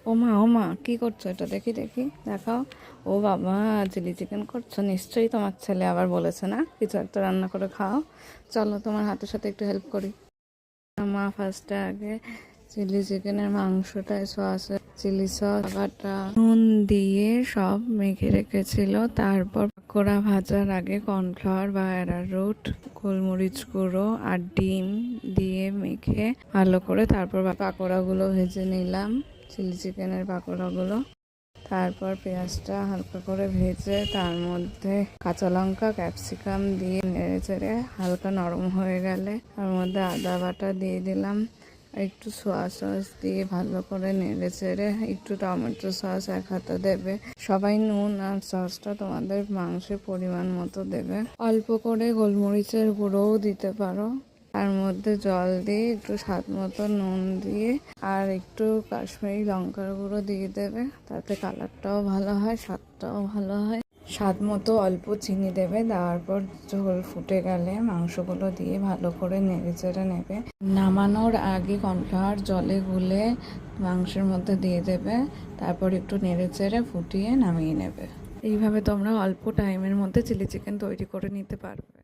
ও মা কি করছো? এটা দেখি দেখি, দেখাও। ও বাবা, চিলি চিকেন করছো? নিশ্চয়ই তোমার ছেলে আবার বলেছে না কিছু একটা রান্না করে খাও। চলো তোমার হাতের সাথে একটু হেল্প করি। মা ফার্স্টে আগে চিলি চিকেনের মাংসটায় সস, চিলি সস, বাটা নুন দিয়ে সব মেখে রেখেছিল। তারপর পাকোড়া ভাজার আগে কর্নফ্লাওয়ার বা অ্যারারুট, গোলমরিচ গুঁড়ো আর ডিম দিয়ে মেখে ভালো করে তারপর পাকোড়াগুলো ভেজে নিলাম, চিলি চিকেনের পাকোড়াগুলো। তারপর পেঁয়াজটা হালকা করে ভেজে তার মধ্যে কাঁচা লঙ্কা, ক্যাপসিকাম দিয়ে নেড়ে চেড়ে হালকা নরম হয়ে গেলে তার মধ্যে আদা বাটা দিয়ে দিলাম। একটু সোয়া সস দিয়ে ভালো করে নেড়ে চেড়ে একটু টমেটো সস এক হাতা দেবে। সবাই নুন আর সসটা তোমাদের মাংসের পরিমাণ মতো দেবে। অল্প করে গোলমরিচের গুঁড়োও দিতে পারো। তার মধ্যে জল দিয়ে একটু স্বাদ মতো নুন দিয়ে আর একটু কাশ্মীরি লঙ্কার গুঁড়ো দিয়ে দেবে, তাতে কালারটাও ভালো হয়, স্বাদটাও ভালো হয়। স্বাদ মতো অল্প চিনি দেবে। তারপর ঝোল ফুটে গেলে মাংসগুলো দিয়ে ভালো করে নেড়ে চেড়ে নেবে। নামানোর আগে কর্নফ্লাওয়ার জলে গুলে মাংসের মধ্যে দিয়ে দেবে। তারপর একটু নেড়ে চেড়ে ফুটিয়ে নামিয়ে নেবে। এইভাবে তোমরা অল্প টাইমের মধ্যে চিলি চিকেন তৈরি করে নিতে পারবে।